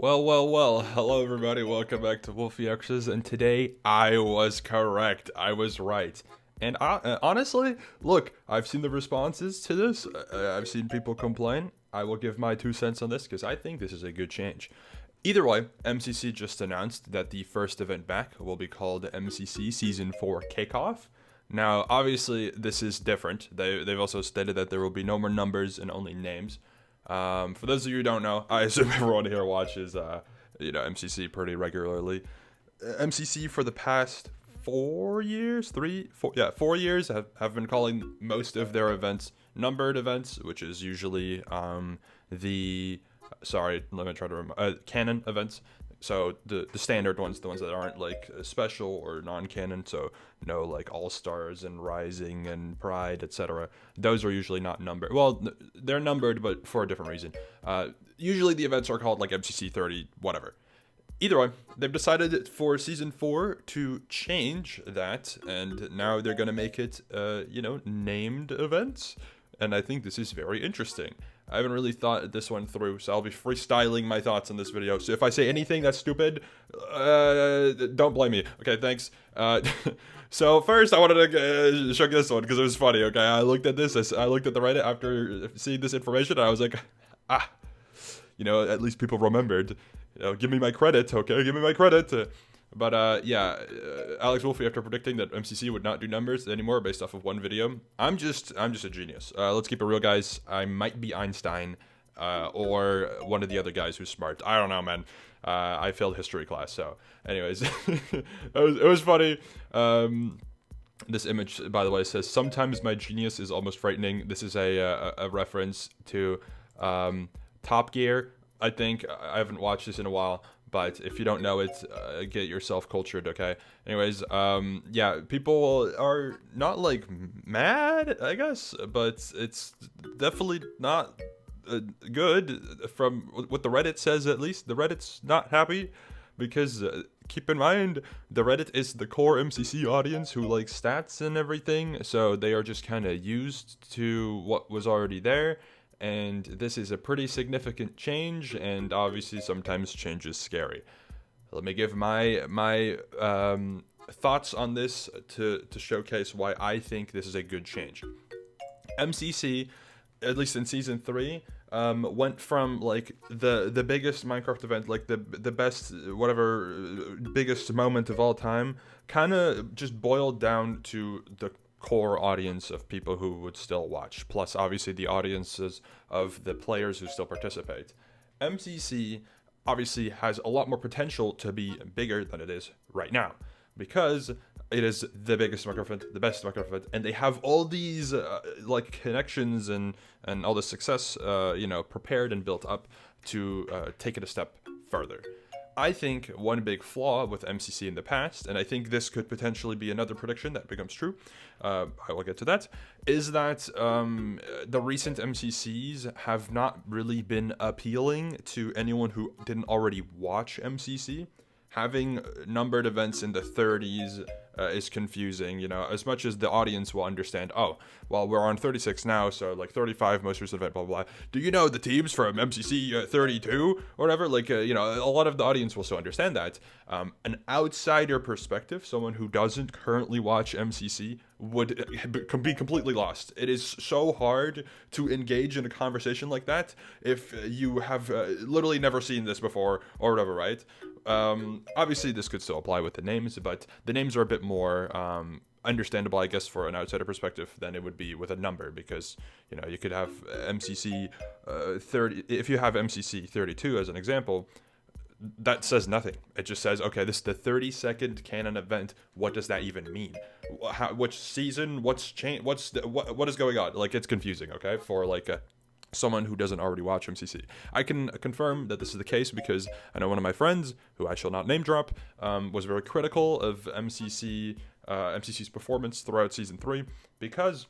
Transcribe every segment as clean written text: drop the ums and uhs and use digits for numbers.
Well, hello everybody, welcome back to Wolfeei, and today I was correct, I was right. And honestly, look, I've seen the responses to this, I've seen people complain, I will give my 2 cents on this because I think this is a good change. Either way, MCC just announced that the first event back will be called MCC Season 4 Kickoff. Now, obviously, this is different. They've also stated that there will be no more numbers and only names. For those of you who don't know, I assume everyone here watches, MCC pretty regularly. MCC for the past 4 years, 4 years have been calling most of their events numbered events, which is usually canon events. So the standard ones, the ones that aren't like special or non-canon, so no like All-Stars and Rising and Pride, etc. Those are usually not numbered. Well, they're numbered, but for a different reason. Usually the events are called like MCC 30, whatever. Either way, they've decided for Season 4 to change that, and now they're going to make it, named events. And I think this is very interesting. I haven't really thought this one through, so I'll be freestyling my thoughts in this video. So if I say anything that's stupid, don't blame me. Okay, thanks. So first, I wanted to show you this one because it was funny. Okay, I looked at this. I looked at the Reddit after seeing this information, and I was like, at least people remembered. Give me my credit. Okay, give me my credit. But Alex Wolfeei, after predicting that MCC would not do numbers anymore based off of one video, I'm just a genius. Let's keep it real, guys. I might be Einstein or one of the other guys who's smart. I don't know, man. I failed history class, so anyways, it was funny. This image, by the way, says, "Sometimes my genius is almost frightening." This is a reference to Top Gear. I think I haven't watched this in a while. But if you don't know it, get yourself cultured, okay? Anyways, people are not, like, mad, I guess, but it's definitely not good from what the Reddit says, at least. The Reddit's not happy because, keep in mind, the Reddit is the core MCC audience who likes stats and everything, so they are just kind of used to what was already there. And this is a pretty significant change, and obviously sometimes change is scary. Let me give my thoughts on this to showcase why I think this is a good change. MCC, at least in Season 3, went from like the biggest Minecraft event, like the best, whatever, biggest moment of all time, kind of just boiled down to the core audience of people who would still watch, plus obviously the audiences of the players who still participate. MCC obviously has a lot more potential to be bigger than it is right now, because it is the biggest Minecraft event, the best Minecraft event, and they have all these connections and all the success prepared and built up to take it a step further. I think one big flaw with MCC in the past, and I think this could potentially be another prediction that becomes true, I will get to that, is that the recent MCCs have not really been appealing to anyone who didn't already watch MCC. Having numbered events in the 30s is confusing, as much as the audience will understand, oh, well, we're on 36 now, so like 35 most recent event, blah, blah, blah. Do you know the teams from MCC 32 or whatever? Like, a lot of the audience will still understand that. An outsider perspective, someone who doesn't currently watch MCC, would be completely lost. It is so hard to engage in a conversation like that if you have literally never seen this before or whatever, right? Obviously, this could still apply with the names, but the names are a bit more understandable, I guess, for an outsider perspective than it would be with a number, because you could have MCC 30. If you have MCC 32 as an example, that says nothing. It just says, okay, this is the 30-second canon event. What does that even mean? Which season? What's changed? What is going on? Like, it's confusing. Okay, for like someone who doesn't already watch MCC. I can confirm that this is the case because I know one of my friends, who I shall not name drop, was very critical of MCC's performance throughout Season 3 because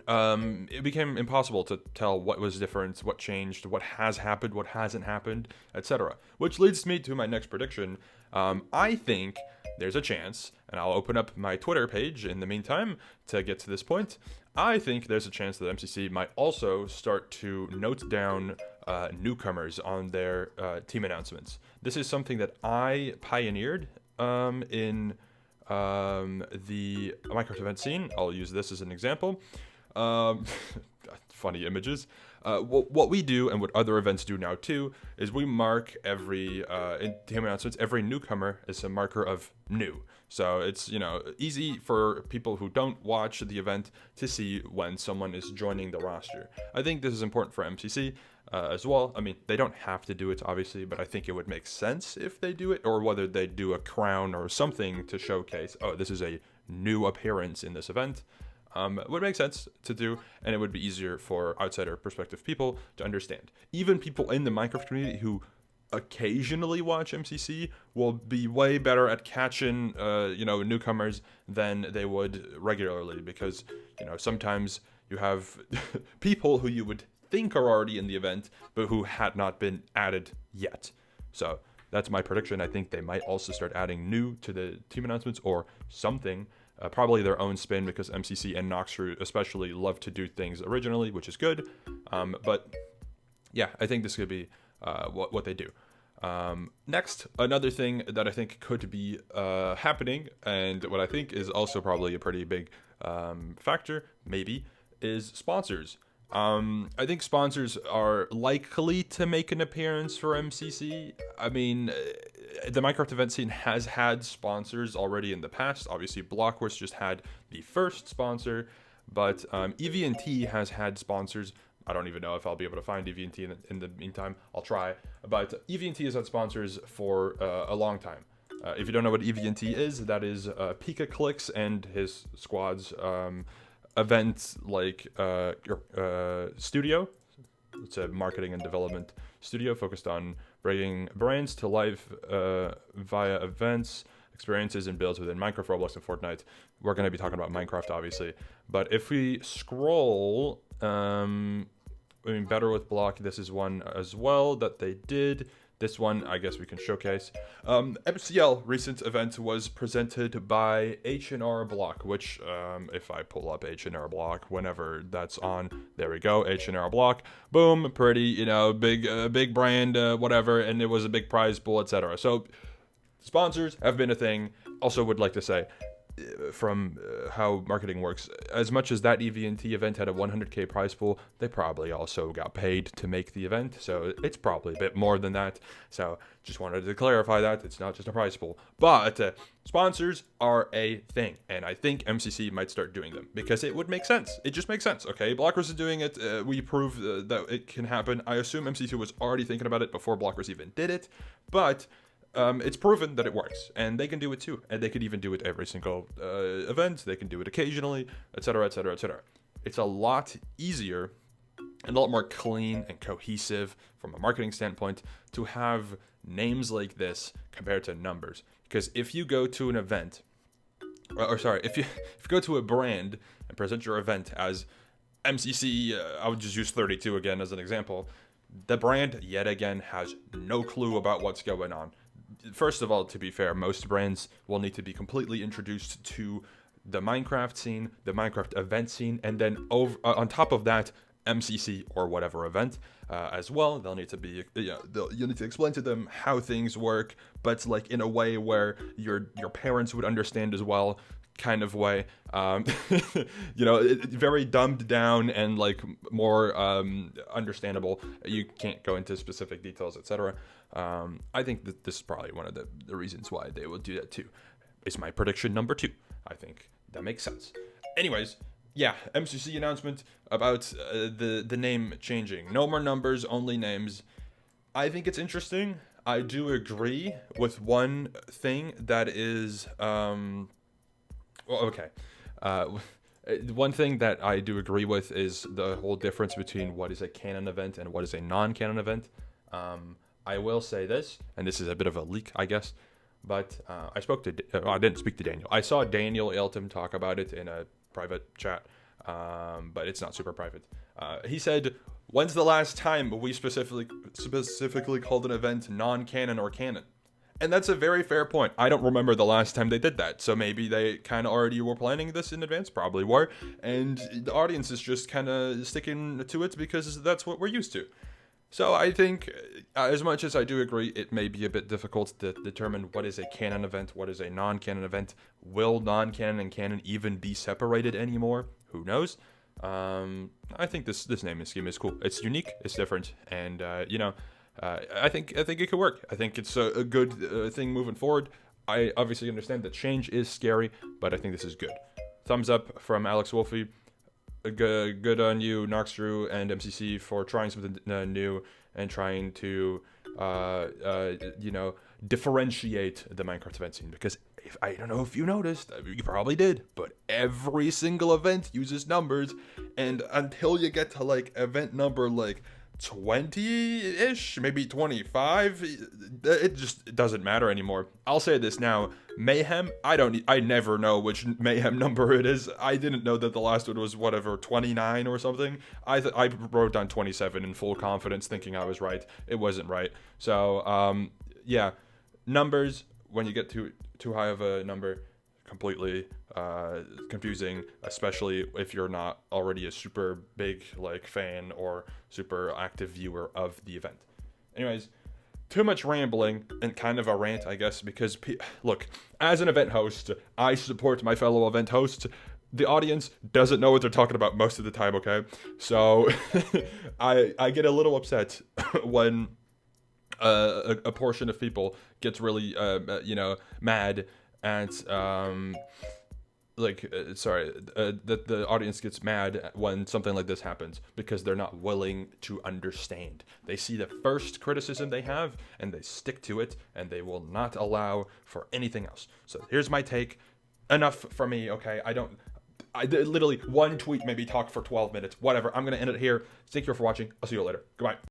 it became impossible to tell what was different, what changed, what has happened, what hasn't happened, etc. Which leads me to my next prediction. I think there's a chance, and I'll open up my Twitter page in the meantime to get to this point. I think there's a chance that MCC might also start to note down newcomers on their team announcements. This is something that I pioneered in the Minecraft event scene. I'll use this as an example. Funny images. What we do and what other events do now too is we mark every in team announcements, every newcomer is a marker of new. So it's, easy for people who don't watch the event to see when someone is joining the roster. I think this is important for MCC as well. I mean, they don't have to do it, obviously, but I think it would make sense if they do it, or whether they do a crown or something to showcase, oh, this is a new appearance in this event. It would make sense to do, and it would be easier for outsider perspective people to understand. Even people in the Minecraft community who occasionally watch MCC will be way better at catching, newcomers than they would regularly, because, sometimes you have people who you would think are already in the event, but who had not been added yet. So that's my prediction. I think they might also start adding new to the team announcements or something. Probably their own spin, because MCC and Noxroot especially love to do things originally, which is good. But yeah, I think this could be what they do. Next, another thing that I think could be happening, and what I think is also probably a pretty big factor, maybe, is sponsors. I think sponsors are likely to make an appearance for MCC. I mean, the Minecraft event scene has had sponsors already in the past. Obviously, Blockwurst just had the first sponsor, but EV&T has had sponsors. I don't even know if I'll be able to find EV&T in the meantime. I'll try. But EV&T has had sponsors for a long time. If you don't know what EV&T is, that is Pika Clicks and his squad's event studio. It's a marketing and development studio focused on bringing brands to life via events, experiences, and builds within Minecraft, Roblox, and Fortnite. We're going to be talking about Minecraft, obviously. But if we scroll, Better with Block, this is one as well that they did. This one, I guess we can showcase. MCL recent event was presented by H&R Block, which, if I pull up H&R Block, whenever that's on, there we go, H&R Block. Boom, pretty, big brand, whatever, and it was a big prize pool, etc. So, sponsors have been a thing. Also would like to say, from how marketing works, as much as that EV&T event had a 100k prize pool, they probably also got paid to make the event, so it's probably a bit more than that. So just wanted to clarify that it's not just a prize pool. But sponsors are a thing, and I think MCC might start doing them, because it would make sense. It just makes sense. Okay, Blockers is doing it. We prove that it can happen. I assume MCC was already thinking about it before Blockers even did it, but it's proven that it works, and they can do it too, and they could even do it every single event. They can do it occasionally, etc., etc., etc. It's a lot easier and a lot more clean and cohesive from a marketing standpoint to have names like this compared to numbers. Because if you go to an event, if you go to a brand and present your event as MCC, I would just use 32 again as an example. The brand, yet again, has no clue about what's going on. First of all, to be fair, most brands will need to be completely introduced to the Minecraft scene, the Minecraft event scene, and then on top of that, MCC or whatever event as well. They'll need to be, you need to explain to them how things work, but like in a way where your parents would understand as well, kind of way. Very dumbed down and like more understandable. You can't go into specific details, etc. I think that this is probably one of the reasons why they will do that too. It's my prediction number 2. I think that makes sense. Anyways, yeah, MCC announcement about the name changing. No more numbers, only names. I think it's interesting. I do agree with one thing that is one thing that I do agree with is the whole difference between what is a canon event and what is a non-canon event. I will say this, and this is a bit of a leak, I guess, but I didn't speak to Daniel. I saw Daniel Elton talk about it in a private chat, but it's not super private. He said, when's the last time we specifically called an event non-canon or canon? And that's a very fair point. I don't remember the last time they did that. So maybe they kind of already were planning this in advance, probably were. And the audience is just kind of sticking to it because that's what we're used to. So I think, as much as I do agree, it may be a bit difficult to determine what is a canon event, what is a non-canon event. Will non-canon and canon even be separated anymore? Who knows? I think this naming scheme is cool. It's unique, it's different, and I think it could work. I think it's a good thing moving forward. I obviously understand that change is scary, but I think this is good. Thumbs up from Alex Wolfeei. Good on you, Noxdrew and MCC, for trying something new and trying to, differentiate the Minecraft event scene. Because I don't know if you noticed, you probably did, but every single event uses numbers, and until you get to like event number like 20-ish, maybe 25, it doesn't matter anymore. I'll say this now, Mayhem, I never know which Mayhem number it is. I didn't know that the last one was whatever 29 or something. I wrote down 27 in full confidence, thinking I was right. It wasn't right. So yeah, numbers, when you get too high of a number, completely confusing, especially if you're not already a super big like fan or super active viewer of the event. Anyways, too much rambling and kind of a rant, I guess, because look, as an event host, I support my fellow event hosts. The audience doesn't know what they're talking about most of the time, okay? So I get a little upset when a portion of people gets really mad at that the audience gets mad when something like this happens, because they're not willing to understand. They see the first criticism they have and they stick to it, and they will not allow for anything else. So here's my take. Enough from me, okay? I literally one tweet maybe talk for 12 minutes, whatever. I'm gonna end it here. Thank you for watching. I'll see you later. Goodbye.